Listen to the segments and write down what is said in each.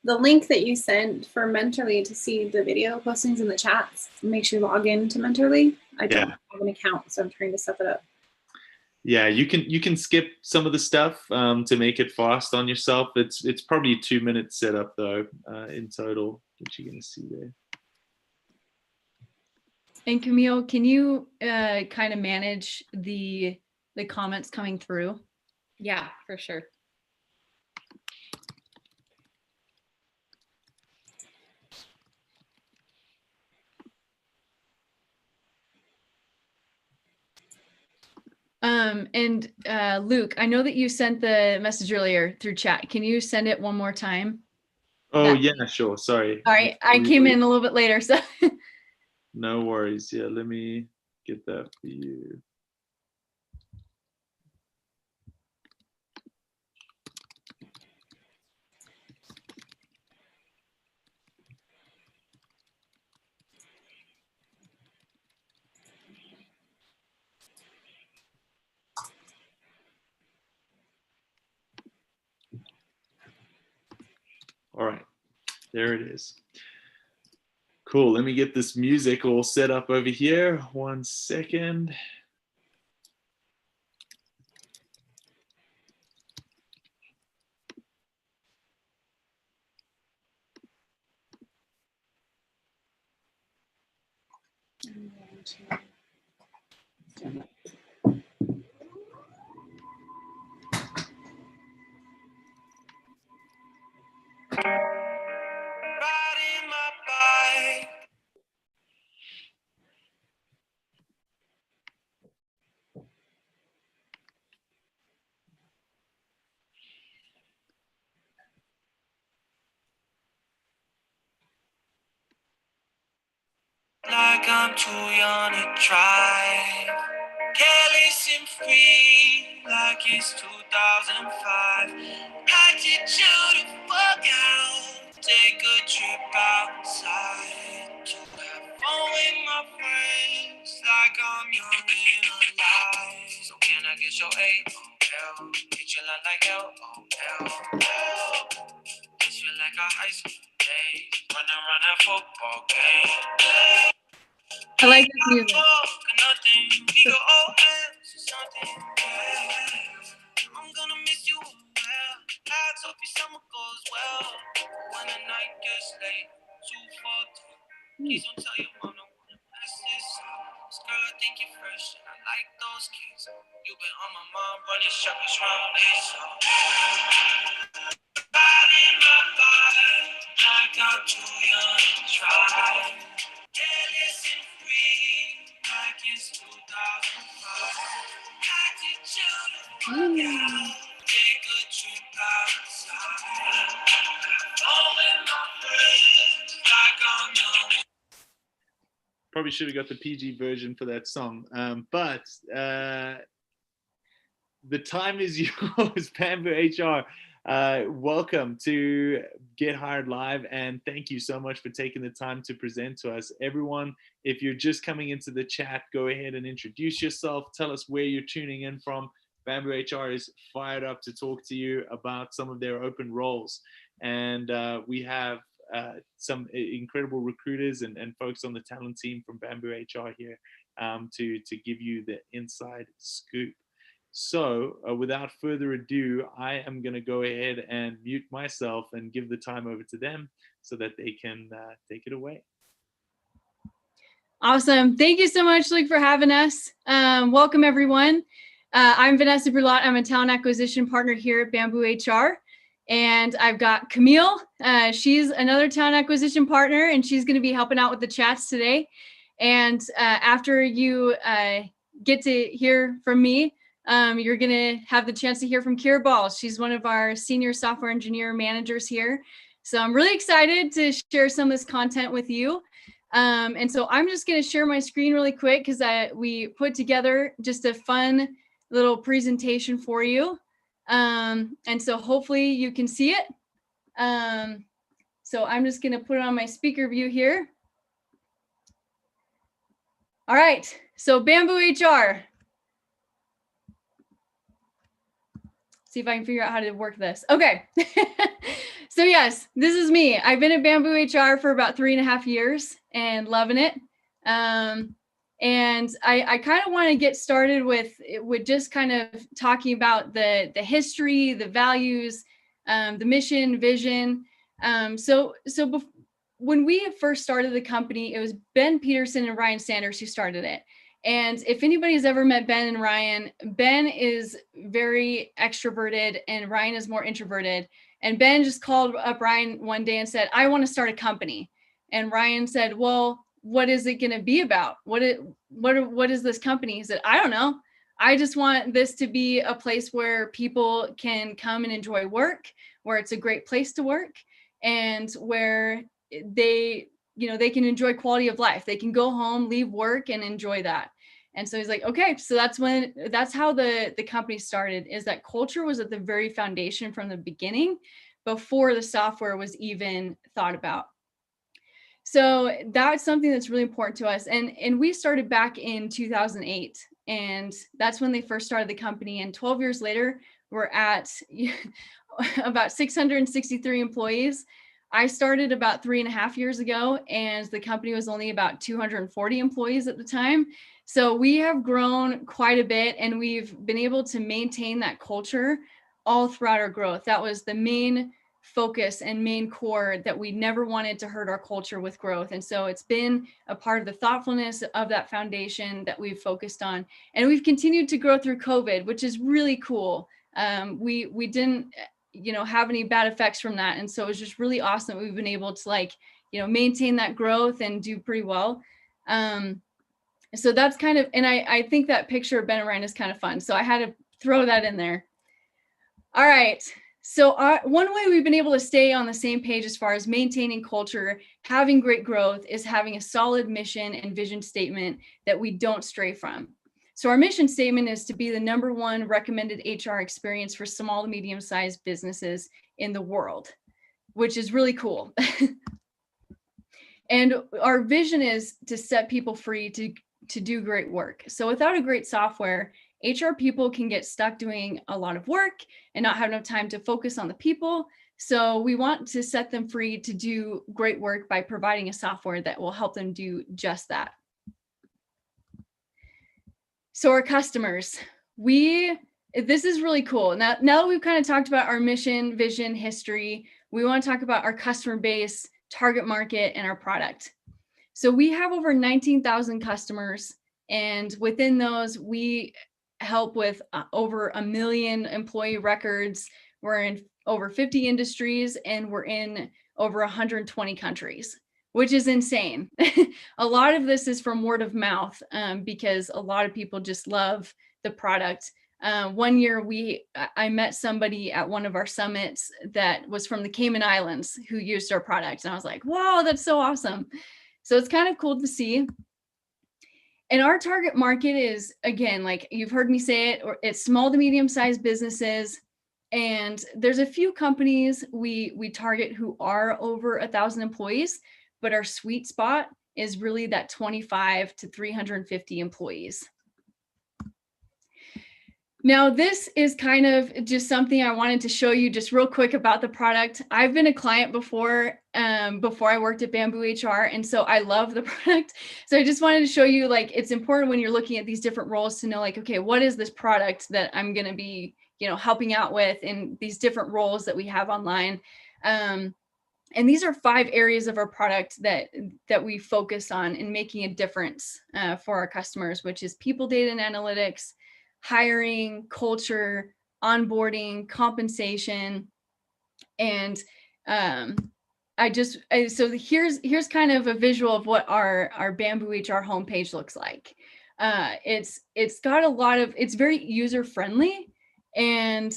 the link that you sent for Mentorly to see the video postings in the chats, make sure you log in to Mentorly. I don't have an account, so I'm trying to set that up. Yeah, you can skip some of the stuff to make it fast on yourself. It's probably a 2-minute setup though in total, which you're gonna see there. And Camille, can you kind of manage the comments coming through? Yeah, for sure. And Luke, I know that you sent the message earlier through chat. Can you send it one more time? Oh, yeah, sure. Sorry. All right. I came in a little bit later, so. No worries. Yeah, let me get that for you. All right, there it is. Cool, let me get this music all set up over here. 1 second. Like I'm too young to try. Careless and free, like it's 2005. Attitude to fuck out. Take a trip outside to have fun with my friends, like I'm young and alive. So can I get your AOL? Get you like LOL. This feel like a high school days, running around that football game. I like this music. We go all hands or something. I'm gonna miss you well. I hope your summer goes well. When the night gets late, too fucked up. Please don't tell your mom I wanna mess this up. This girl, I think you're fresh and I like those kids. You've been on my mind, running circles round this song. Riding my bike, like I'm too young to try. Careless and free, like it's 2005. Attitude to fuck out, take a trip outside. Oh, with my friends, like I'm young. Probably should have got the PG version for that song, but the time is yours, BambooHR. Welcome to Get Hired Live, and thank you so much for taking the time to present to us. Everyone, if you're just coming into the chat, go ahead and introduce yourself. Tell us where you're tuning in from. BambooHR is fired up to talk to you about some of their open roles. And we have some incredible recruiters and folks on the talent team from BambooHR here to give you the inside scoop. So without further ado, I am going to go ahead and mute myself and give the time over to them so that they can take it away. Awesome. Thank you so much, Luke, for having us. Welcome, everyone. I'm Vanessa Brulotte. I'm a talent acquisition partner here at BambooHR. And I've got Camille. She's another talent acquisition partner, and she's going to be helping out with the chats today. And after you get to hear from me, you're going to have the chance to hear from Kira Ball. She's one of our senior software engineer managers here. So I'm really excited to share some of this content with you. And so I'm just going to share my screen really quick because we put together just a fun little presentation for you. And so hopefully you can see it. So I'm just going to put it on my speaker view here. All right. So BambooHR. See if I can figure out how to work this. Okay. So So yes, this is me. I've been at BambooHR for about 3.5 years and loving it. And I kind of want to get started with just kind of talking about the history, the values, the mission, vision. When we first started the company, it was Ben Peterson and Ryan Sanders who started it. And if anybody's ever met Ben and Ryan, Ben is very extroverted and Ryan is more introverted. And Ben just called up Ryan one day and said, I want to start a company. And Ryan said, well, what is it going to be about? What is this company? He said, I don't know. I just want this to be a place where people can come and enjoy work, where it's a great place to work, and where they can enjoy quality of life. They can go home, leave work, and enjoy that. And so he's like, okay, so that's how the company started, is that culture was at the very foundation from the beginning, before the software was even thought about. So that's something that's really important to us. And we started back in 2008, and that's when they first started the company. And 12 years later, we're at about 663 employees. I started about 3.5 years ago, and the company was only about 240 employees at the time. So we have grown quite a bit, and we've been able to maintain that culture all throughout our growth. That was the main focus and main core, that we never wanted to hurt our culture with growth. And so it's been a part of the thoughtfulness of that foundation that we've focused on. And we've continued to grow through COVID, which is really cool. We didn't have any bad effects from that. And so it's just really awesome that we've been able to maintain that growth and do pretty well. So that's kind of, and I think that picture of Ben and Ryan is kind of fun. So I had to throw that in there. All right. So one way we've been able to stay on the same page as far as maintaining culture, having great growth, is having a solid mission and vision statement that we don't stray from. So our mission statement is to be the #1 recommended HR experience for small to medium-sized businesses in the world, which is really cool. And our vision is to set people free to do great work. So without a great software, HR people can get stuck doing a lot of work and not have enough time to focus on the people. So we want to set them free to do great work by providing a software that will help them do just that. So our customers, this is really cool. Now that we've kind of talked about our mission, vision, history, we want to talk about our customer base, target market, and our product. So we have over 19,000 customers, and within those, we help with over 1 million employee records. We're in over 50 industries, and we're in over 120 countries, which is insane. A lot of this is from word of mouth, because a lot of people just love the product. One year I met somebody at one of our summits that was from the Cayman Islands who used our product. And I was like, wow, that's so awesome. So it's kind of cool to see. And our target market is, again, like you've heard me say it, it's small to medium-sized businesses. And there's a few companies we target who are over 1,000 employees, but our sweet spot is really that 25 to 350 employees. Now, this is kind of just something I wanted to show you just real quick about the product. I've been a client before I worked at BambooHR, and so I love the product. So I just wanted to show you, like, it's important when you're looking at these different roles to know, like, okay, what is this product that I'm going to be, helping out with in these different roles that we have online. And these are 5 areas of our product that we focus on in making a difference for our customers, which is people, data, and analytics, hiring, culture, onboarding, compensation. And so here's kind of a visual of what our BambooHR homepage looks like. It's got a lot of, it's very user friendly, and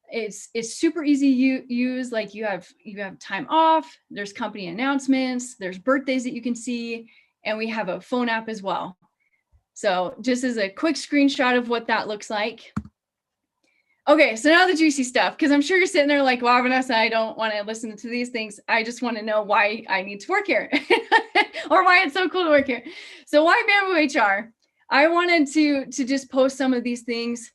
it's super easy to use. Like you have time off, there's company announcements, there's birthdays that you can see, and we have a phone app as well. So just as a quick screenshot of what that looks like. Okay, so now the juicy stuff, because I'm sure you're sitting there like, wow, Vanessa, I don't want to listen to these things. I just want to know why I need to work here or why it's so cool to work here. So why BambooHR? I wanted to just post some of these things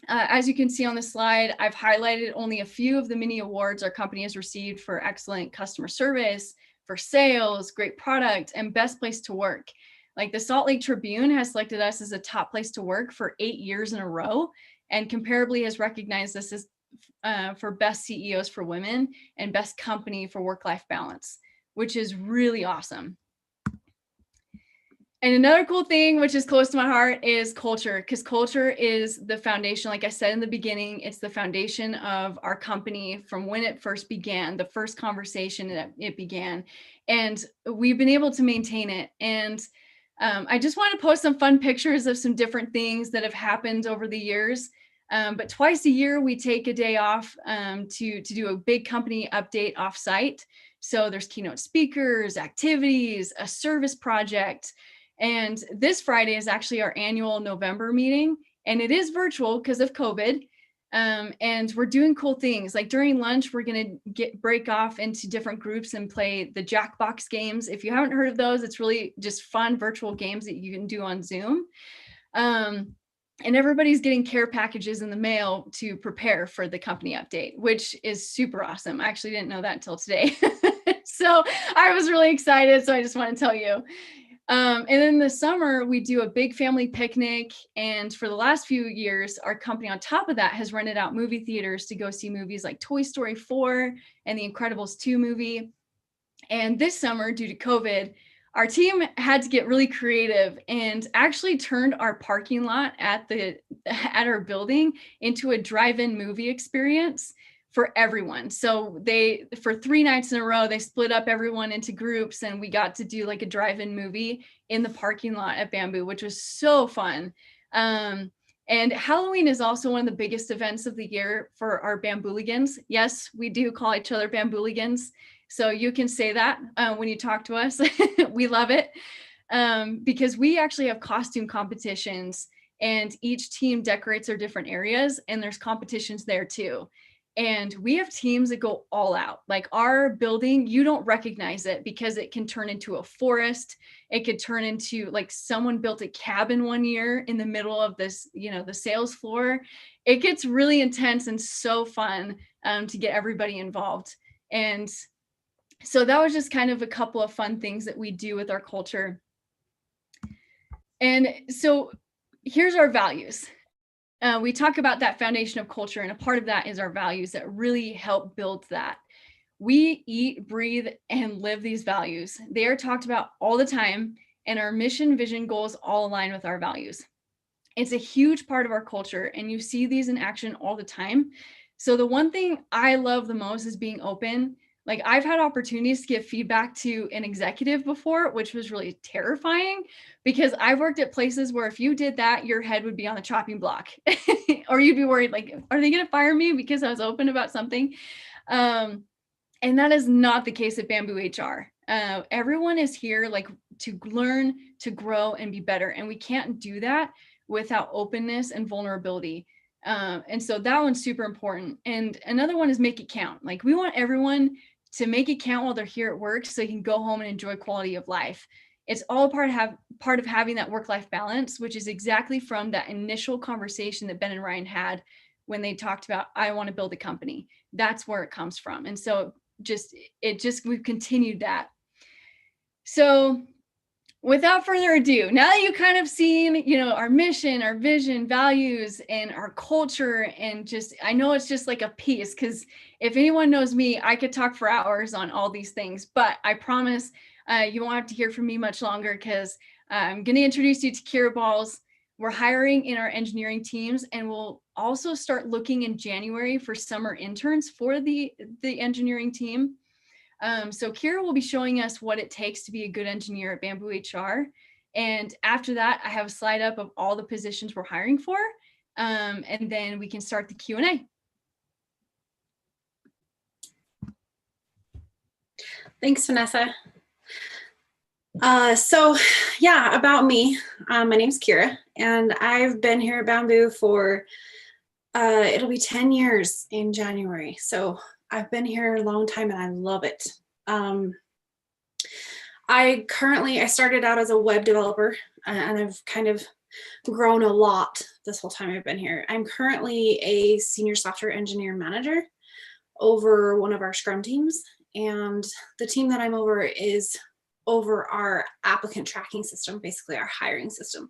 As you can see on the slide, I've highlighted only a few of the many awards our company has received for excellent customer service, for sales, great product, and best place to work. Like the Salt Lake Tribune has selected us as a top place to work for 8 years in a row, and comparably has recognized us as for best CEOs for women and best company for work-life balance, which is really awesome. And another cool thing, which is close to my heart, is culture, because culture is the foundation. Like I said in the beginning, it's the foundation of our company from when it first began, the first conversation that it began. And we've been able to maintain it. And I just want to post some fun pictures of some different things that have happened over the years. But twice a year, we take a day off to do a big company update offsite. So there's keynote speakers, activities, a service project. And this Friday is actually our annual November meeting, and it is virtual because of COVID. And we're doing cool things. Like during lunch, we're going to break off into different groups and play the Jackbox games. If you haven't heard of those, it's really just fun virtual games that you can do on Zoom. And everybody's getting care packages in the mail to prepare for the company update, which is super awesome. I actually didn't know that until today. So I was really excited. So I just want to tell you. And in the summer, we do a big family picnic. And for the last few years, our company on top of that has rented out movie theaters to go see movies like Toy Story 4 and The Incredibles 2 movie. And this summer, due to COVID, our team had to get really creative and actually turned our parking lot at our building into a drive-in movie experience for everyone. So for 3 nights in a row, they split up everyone into groups, and we got to do like a drive-in movie in the parking lot at Bamboo, which was so fun. And Halloween is also one of the biggest events of the year for our Bambooligans. Yes, we do call each other Bambooligans. So you can say that when you talk to us. We love it because we actually have costume competitions, and each team decorates their different areas, and there's competitions there too. And we have teams that go all out. Like our building, you don't recognize it because it can turn into a forest. It could turn into like someone built a cabin one year in the middle of this, the sales floor. It gets really intense and so fun to get everybody involved. And so that was just kind of a couple of fun things that we do with our culture. And so here's our values. We talk about that foundation of culture, and a part of that is our values that really help build that. We eat, breathe, and live these values. They are talked about all the time, and our mission, vision, goals all align with our values. It's a huge part of our culture, and you see these in action all the time. So the one thing I love the most is being open. Like I've had opportunities to give feedback to an executive before, which was really terrifying because I've worked at places where if you did that, your head would be on the chopping block or you'd be worried, like, are they going to fire me because I was open about something? And that is not the case at BambooHR. Everyone is here like to learn, to grow, and be better. And we can't do that without openness and vulnerability. And so that one's super important. And another one is make it count. Like we want everyone to make it count while they're here at work so you can go home and enjoy quality of life. It's all part of having that work-life balance, which is exactly from that initial conversation that Ben and Ryan had when they talked about, I want to build a company. That's where it comes from. And so we've continued that. So without further ado, now that you've kind of seen, our mission, our vision, values, and our culture, and I know it's just like a piece, because if anyone knows me, I could talk for hours on all these things, but I promise you won't have to hear from me much longer because I'm going to introduce you to Kira Balls. We're hiring in our engineering teams, and we'll also start looking in January for summer interns for the engineering team. So Kira will be showing us what it takes to be a good engineer at BambooHR. And after that, I have a slide up of all the positions we're hiring for. And then we can start the Q&A. Thanks, Vanessa. So yeah, about me, my name's Kira, and I've been here at Bamboo for, it'll be 10 years in January. So I've been here a long time and I love it. I started out as a web developer, and I've kind of grown a lot this whole time I've been here. I'm currently a senior software engineer manager over one of our Scrum teams. And the team that I'm over is over our applicant tracking system, basically our hiring system.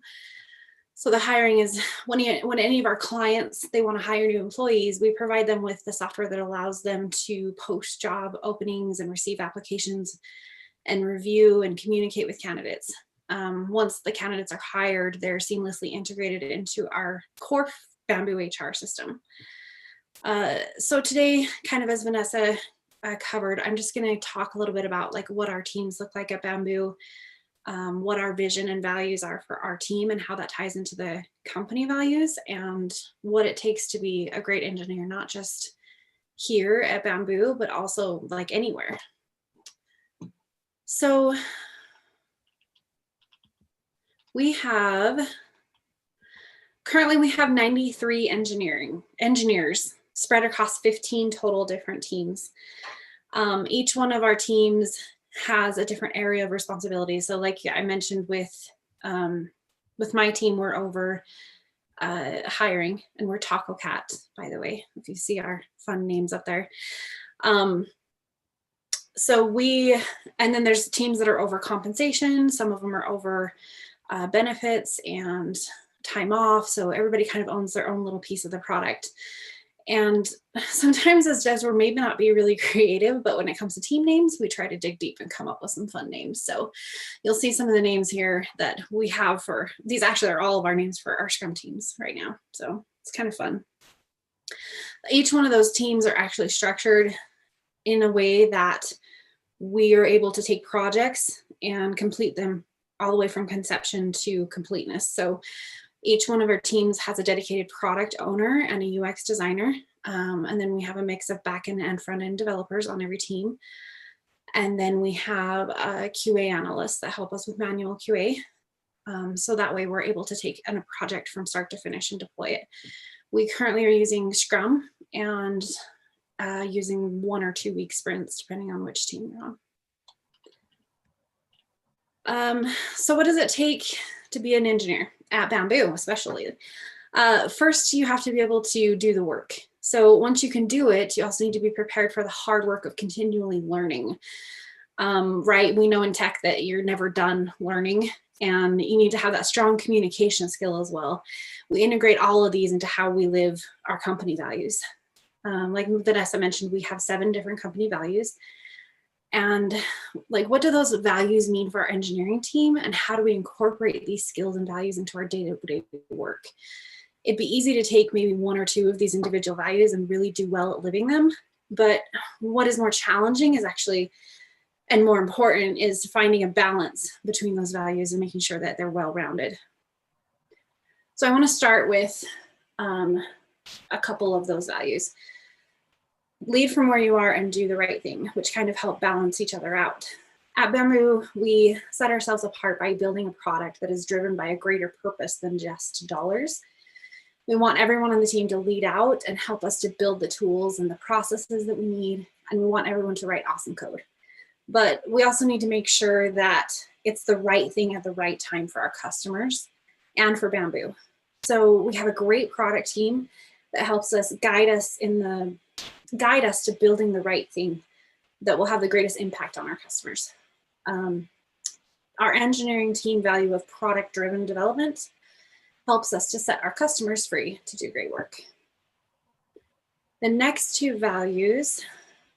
So the hiring is when any of our clients, they want to hire new employees, we provide them with the software that allows them to post job openings and receive applications and review and communicate with candidates. Once the candidates are hired, they're seamlessly integrated into our core BambooHR system. So today, kind of as Vanessa covered, I'm just going to talk a little bit about like what our teams look like at Bamboo, what our vision and values are for our team and how that ties into the company values and what it takes to be a great engineer, not just here at Bamboo, but also like anywhere. So currently we have 93 engineers spread across 15 total different teams. Each one of our teams has a different area of responsibility. So like I mentioned with my team, we're over hiring, and we're Taco Cat, by the way, if you see our fun names up there. And then there's teams that are over compensation. Some of them are over benefits and time off. So everybody kind of owns their own little piece of the product. And sometimes as devs, we're maybe not be really creative, but when it comes to team names, we try to dig deep and come up with some fun names. So you'll see some of the names here that we have for these. Actually are all of our names for our Scrum teams right now. So it's kind of fun. Each one of those teams are actually structured in a way that we are able to take projects and complete them all the way from conception to completeness. So each one of our teams has a dedicated product owner and a UX designer. And then we have a mix of back-end and front-end developers on every team. And then we have a QA analysts that help us with manual QA. So that way we're able to take a project from start to finish and deploy it. We currently are using Scrum and using 1 or 2 week sprints, depending on which team you're on. So what does it take to be an engineer at Bamboo, especially? First, you have to be able to do the work. So once you can do it, you also need to be prepared for the hard work of continually learning. Right? We know in tech that you're never done learning, and you need to have that strong communication skill as well. We integrate all of these into how we live our company values. Like Vanessa mentioned, we have 7 different company values. And like, what do those values mean for our engineering team, and how do we incorporate these skills and values into our day-to-day work? It'd be easy to take maybe 1 or 2 of these individual values and really do well at living them. But what is more challenging is actually, and more important, is finding a balance between those values and making sure that they're well-rounded. So I want to start with a couple of those values. Lead from where you are and do the right thing, which kind of help balance each other out. At Bamboo, we set ourselves apart by building a product that is driven by a greater purpose than just dollars. We want everyone on the team to lead out and help us to build the tools and the processes that we need, and we want everyone to write awesome code. But we also need to make sure that it's the right thing at the right time for our customers and for Bamboo. So we have a great product team that helps us guide us to building the right thing that will have the greatest impact on our customers. Our engineering team value of product-driven development helps us to set our customers free to do great work. The next 2 values,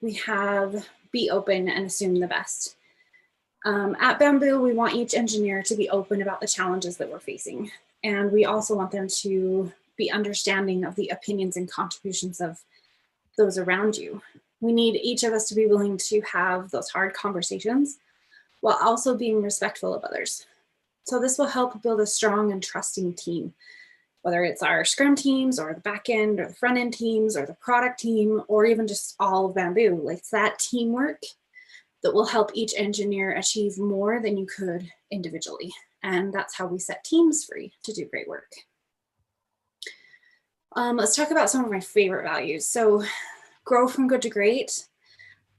we have be open and assume the best. At Bamboo, we want each engineer to be open about the challenges that we're facing. And we also want them to be understanding of the opinions and contributions of those around you. We need each of us to be willing to have those hard conversations while also being respectful of others. So this will help build a strong and trusting team, whether it's our Scrum teams or the back end or the front end teams or the product team, or even just all of Bamboo. Like, it's that teamwork that will help each engineer achieve more than you could individually. And that's how we set teams free to do great work. Let's talk about some of my favorite values. So grow from good to great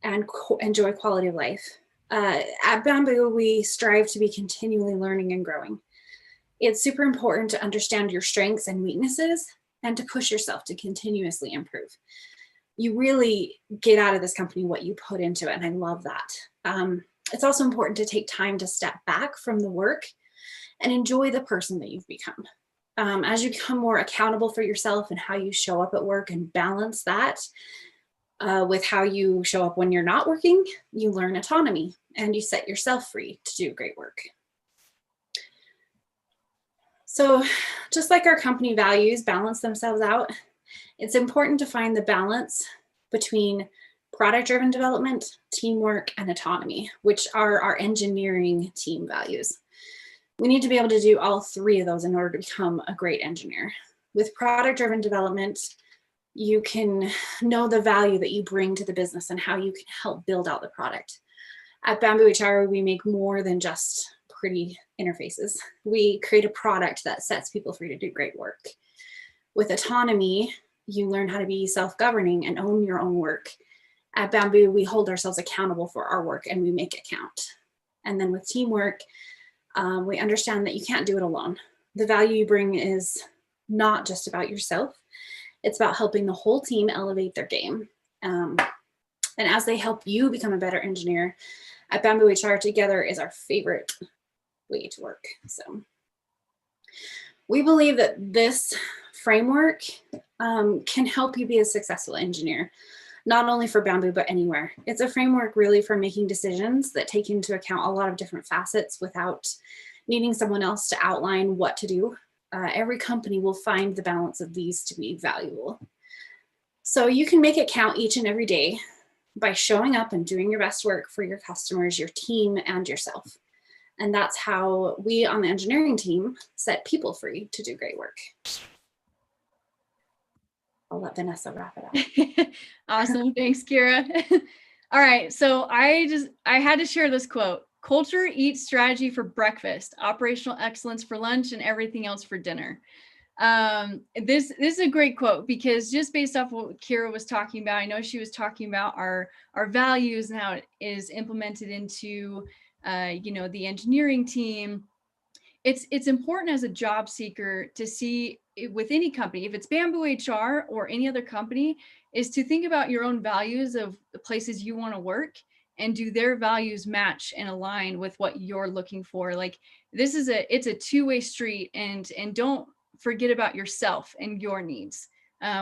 and enjoy quality of life. At Bamboo, we strive to be continually learning and growing. It's super important to understand your strengths and weaknesses and to push yourself to continuously improve. You really get out of this company what you put into it, and I love that. It's also important to take time to step back from the work and enjoy the person that you've become. As you become more accountable for yourself and how you show up at work and balance that with how you show up when you're not working, you learn autonomy and you set yourself free to do great work. So just like our company values balance themselves out, it's important to find the balance between product-driven development, teamwork, and autonomy, which are our engineering team values. We need to be able to do all three of those in order to become a great engineer. With product-driven development, you can know the value that you bring to the business and how you can help build out the product. At BambooHR, we make more than just pretty interfaces. We create a product that sets people free to do great work. With autonomy, you learn how to be self-governing and own your own work. At Bamboo, we hold ourselves accountable for our work and we make it count. And then with teamwork, we understand that you can't do it alone. The value you bring is not just about yourself. It's about helping the whole team elevate their game. And as they help you become a better engineer, at BambooHR, together is our favorite way to work. So we believe that this framework can help you be a successful engineer, not only for Bamboo, but anywhere. It's a framework really for making decisions that take into account a lot of different facets without needing someone else to outline what to do. Every company will find the balance of these to be valuable. So you can make it count each and every day by showing up and doing your best work for your customers, your team, and yourself. And that's how we on the engineering team set people free to do great work. I'll let Vanessa wrap it up. Awesome. Thanks, Kira. All right. So I had to share this quote. Culture eats strategy for breakfast, operational excellence for lunch, and everything else for dinner. This is a great quote because just based off what Kira was talking about, I know she was talking about our values and how it is implemented into the engineering team. It's important as a job seeker to see with any company, if it's BambooHR or any other company, is to think about your own values of the places you want to work and do their values match and align with what you're looking for. Like it's a two-way street, and don't forget about yourself and your needs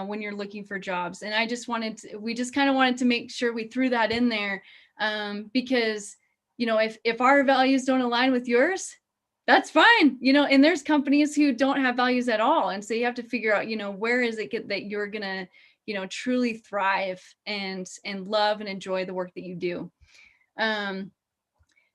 when you're looking for jobs. And we just kind of wanted to make sure we threw that in there because, if our values don't align with yours, that's fine, and there's companies who don't have values at all. And so you have to figure out, where is it that you're going to, truly thrive and love and enjoy the work that you do.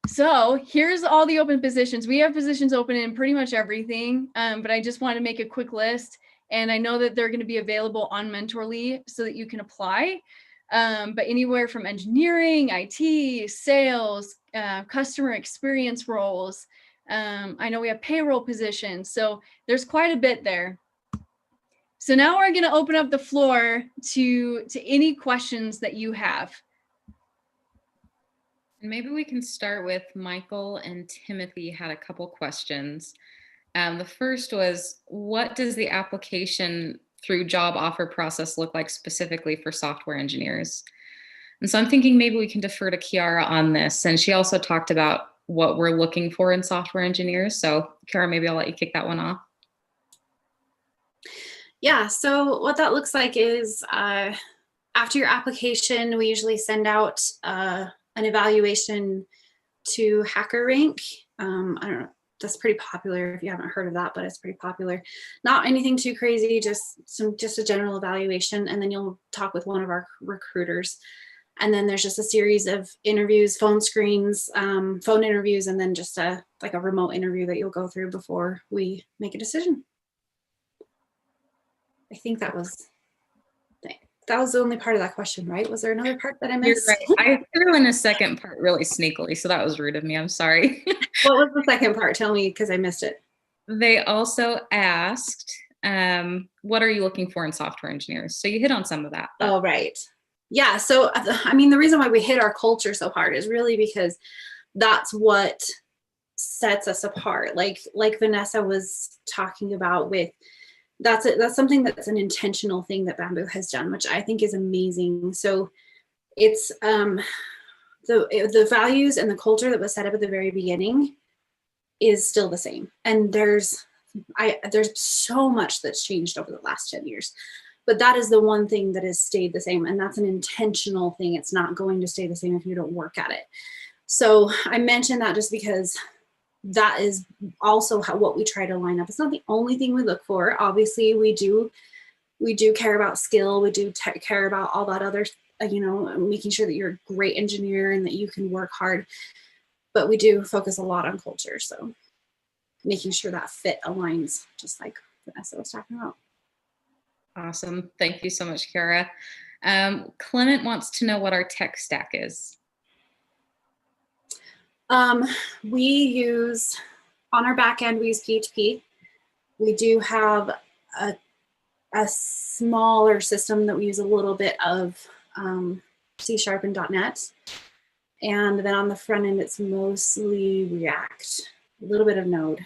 So here's all the open positions. We have positions open in pretty much everything, but I just want to make a quick list. And I know that they're going to be available on Mentorly so that you can apply. But anywhere from engineering, IT, sales, customer experience roles. I know we have payroll positions, so there's quite a bit there. So now we're going to open up the floor to any questions that you have. And maybe we can start with Michael and Timothy had a couple questions. The first was, what does the application through job offer process look like specifically for software engineers? And so I'm thinking maybe we can defer to Kiara on this. And she also talked about what we're looking for in software engineers. So Kiara, maybe I'll let you kick that one off. Yeah, so what that looks like is after your application, we usually send out an evaluation to HackerRank. I don't know, that's pretty popular if you haven't heard of that, but it's pretty popular. Not anything too crazy, just a general evaluation, and then you'll talk with one of our recruiters. And then there's just a series of interviews, phone screens, phone interviews, and then just a remote interview that you'll go through before we make a decision. I think that was the only part of that question, right? Was there another part that I missed? You're right. I threw in a second part really sneakily, so that was rude of me. I'm sorry. What was the second part? Tell me, because I missed it. They also asked, what are you looking for in software engineers? So you hit on some of that. But. Oh, right. Yeah. So, I mean, the reason why we hit our culture so hard is really because that's what sets us apart. Like Vanessa was talking about with, that's something that's an intentional thing that Bamboo has done, which I think is amazing. So it's the values and the culture that was set up at the very beginning is still the same. And there's so much that's changed over the last 10 years. But that is the one thing that has stayed the same. And that's an intentional thing. It's not going to stay the same if you don't work at it. So I mentioned that just because that is also what we try to line up. It's not the only thing we look for. Obviously, we do care about skill. We do care about all that other, making sure that you're a great engineer and that you can work hard. But we do focus a lot on culture. So making sure that fit aligns, just like Vanessa was talking about. Awesome. Thank you so much, Kara. Clement wants to know what our tech stack is. We use, on our back end, we use PHP. We do have a smaller system that we use a little bit of C# and .NET. And then on the front end, it's mostly React, a little bit of Node.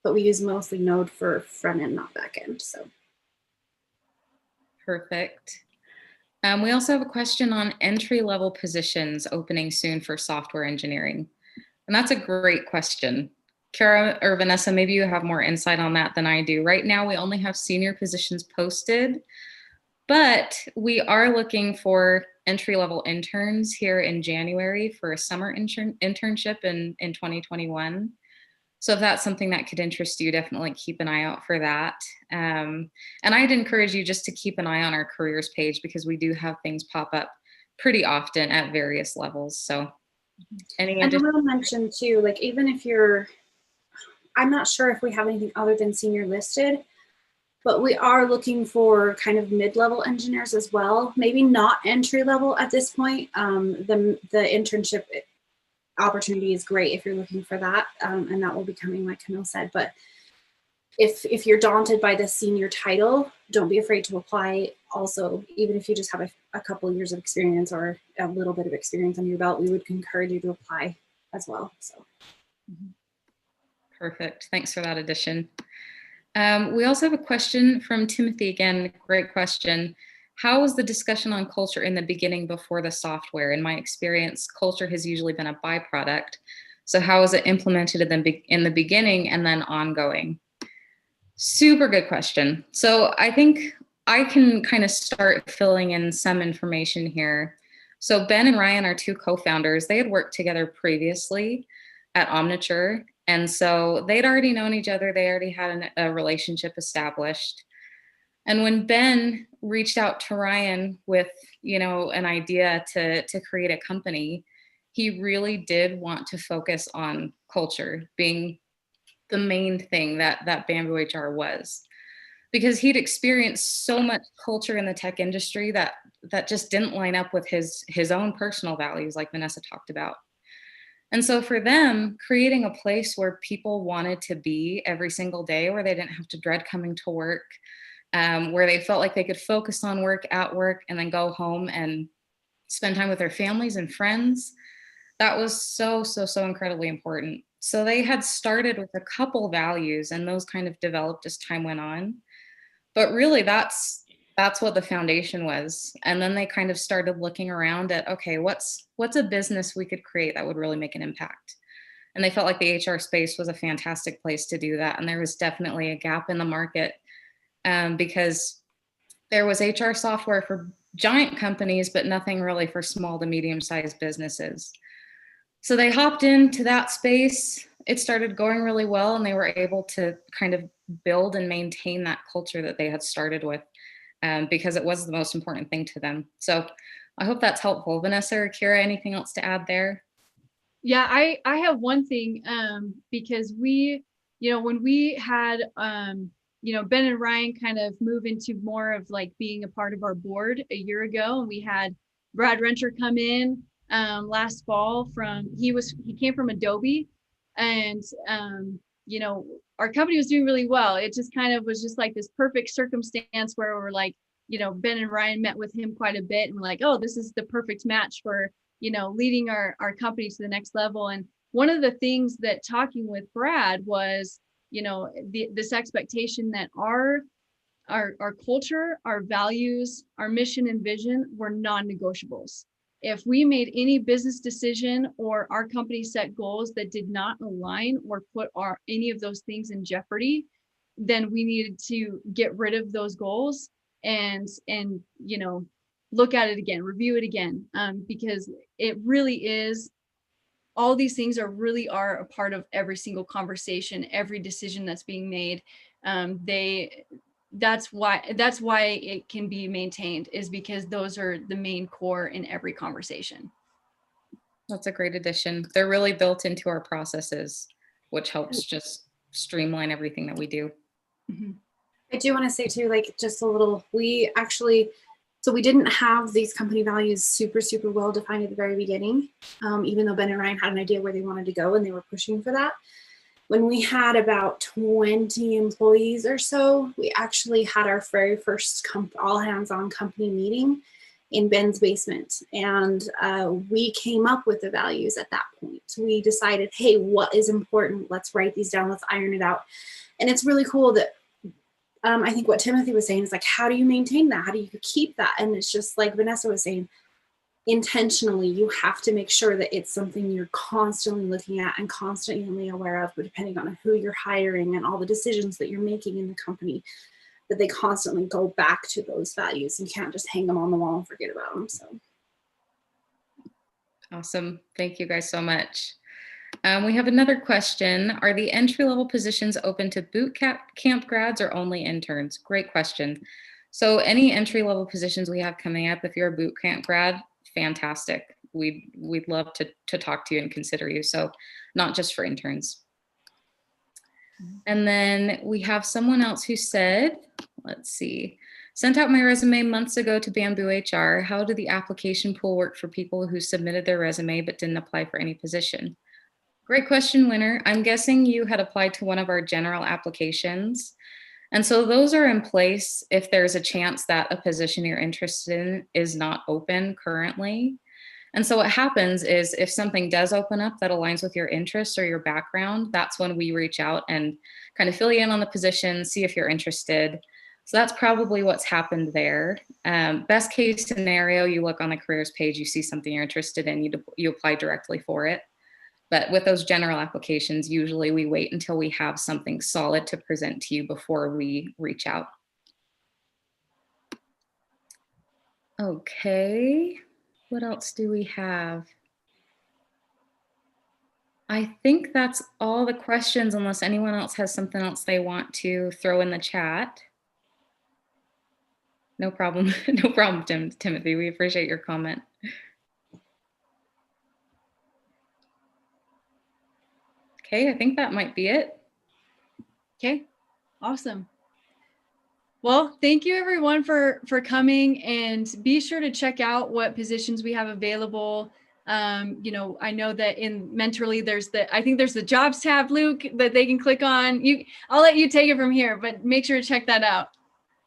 But we use mostly Node for front end, not back end. So. Perfect. We also have a question on entry-level positions opening soon for software engineering. And that's a great question. Kara or Vanessa, maybe you have more insight on that than I do. Right now, we only have senior positions posted, but we are looking for entry-level interns here in January for a summer internship in 2021. So if that's something that could interest you, definitely keep an eye out for that. And I'd encourage you just to keep an eye on our careers page because we do have things pop up pretty often at various levels. So and I will mention too, like even if I'm not sure if we have anything other than senior listed, but we are looking for kind of mid-level engineers as well. Maybe not entry level at this point. The internship opportunity is great if you're looking for that, and that will be coming, like Camille said. But if you're daunted by the senior title, don't be afraid to apply. Also, even if you just have a couple of years of experience or a little bit of experience on your belt, we would encourage you to apply as well. So. Perfect. Thanks for that addition. We also have a question from Timothy again. Great question. How was the discussion on culture in the beginning before the software? In my experience, culture has usually been a byproduct. So how was it implemented in the beginning and then ongoing? Super good question. So I think I can kind of start filling in some information here. So Ben and Ryan, our two co-founders, they had worked together previously at Omniture. And so they'd already known each other. They already had a relationship established. And when Ben reached out to Ryan with, an idea to create a company, he really did want to focus on culture being the main thing that BambooHR was, because he'd experienced so much culture in the tech industry that just didn't line up with his own personal values, like Vanessa talked about. And so for them, creating a place where people wanted to be every single day, where they didn't have to dread coming to work, where they felt like they could focus on work at work and then go home and spend time with their families and friends, that was so incredibly important. So they had started with a couple values and those kind of developed as time went on. But really that's what the foundation was. And then they kind of started looking around at, okay, what's a business we could create that would really make an impact? And they felt like the HR space was a fantastic place to do that. And there was definitely a gap in the market because there was HR software for giant companies, but nothing really for small to medium-sized businesses. So they hopped into that space. It started going really well, and they were able to kind of build and maintain that culture that they had started with because it was the most important thing to them. So I hope that's helpful. Vanessa or Kira, anything else to add there? Yeah, I have one thing because we, when we had, Ben and Ryan kind of move into more of like being a part of our board a year ago, and we had Brad Renter come in last fall he came from Adobe, and our company was doing really well. It just kind of was just like this perfect circumstance where we're like, Ben and Ryan met with him quite a bit and we're like, oh, this is the perfect match for, leading our company to the next level. And one of the things that talking with Brad was, this expectation that our culture, our values, our mission and vision were non-negotiables. If we made any business decision or our company set goals that did not align or put any of those things in jeopardy, then we needed to get rid of those goals and look at it again, review it again, because it really is, all these things are a part of every single conversation, every decision that's being made. That's why it can be maintained, is because those are the main core in every conversation. That's a great addition. They're really built into our processes, which helps just streamline everything that we do. Mm-hmm. I do want to say too, like just a little, we didn't have these company values super, super well defined at the very beginning, even though Ben and Ryan had an idea where they wanted to go and they were pushing for that. When we had about 20 employees or so, we actually had our very first all hands on company meeting in Ben's basement. And we came up with the values at that point. We decided, hey, what is important? Let's write these down. Let's iron it out. And it's really cool that I think what Timothy was saying is like, how do you maintain that? How do you keep that? And it's just like Vanessa was saying, intentionally, you have to make sure that it's something you're constantly looking at and constantly aware of, but depending on who you're hiring and all the decisions that you're making in the company, that they constantly go back to those values. You can't just hang them on the wall and forget about them. So awesome. Thank you guys so much. We have another question. Are the entry-level positions open to boot camp grads or only interns? Great question. So any entry-level positions we have coming up, if you're a boot camp grad, fantastic. We'd love to talk to you and consider you. So not just for interns. And then we have someone else who said, let's see, sent out my resume months ago to BambooHR. How did the application pool work for people who submitted their resume but didn't apply for any position? Great question, Winner. I'm guessing you had applied to one of our general applications. And so those are in place if there's a chance that a position you're interested in is not open currently. And so what happens is if something does open up that aligns with your interests or your background, that's when we reach out and kind of fill you in on the position, see if you're interested. So that's probably what's happened there. Best case scenario, you look on the careers page, you see something you're interested in, you apply directly for it. But with those general applications, usually we wait until we have something solid to present to you before we reach out. Okay, what else do we have? I think that's all the questions, unless anyone else has something else they want to throw in the chat. No problem, no problem, Timothy. We appreciate your comment. Okay, I think that might be it. Okay, awesome. Well, thank you everyone for coming, and be sure to check out what positions we have available. I know that in Mentorly, I think there's the jobs tab, Luke, that they can click on. I'll let you take it from here, but make sure to check that out.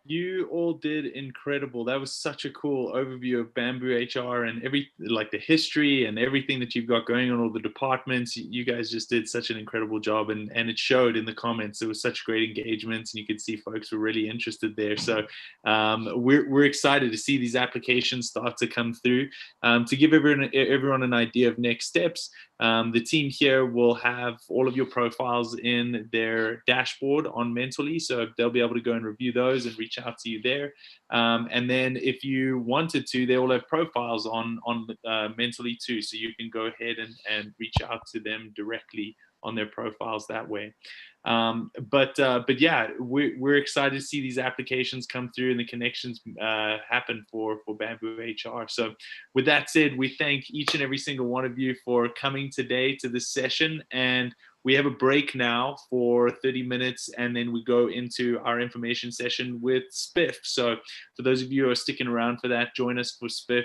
You all did incredible. That was such a cool overview of BambooHR and the history and everything that you've got going on, all the departments. You guys just did such an incredible job, and it showed in the comments. There was such great engagement, and you could see folks were really interested there. So we're excited to see these applications start to come through. To give everyone an idea of next steps, the team here will have all of your profiles in their dashboard on Mentorly, so they'll be able to go and review those and reach out to you there. And then if you wanted to, they all have profiles on Mentorly too, so you can go ahead and reach out to them directly on their profiles that way. But yeah, we're excited to see these applications come through and the connections happen for BambooHR. So with that said, we thank each and every single one of you for coming today to this session, and we have a break now for 30 minutes, and then we go into our information session with Spiff. So for those of you who are sticking around for that, join us for Spiff.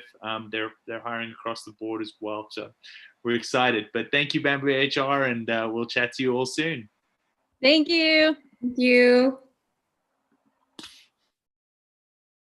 They're hiring across the board as well. So we're excited. But thank you, BambooHR, and we'll chat to you all soon. Thank you. Thank you.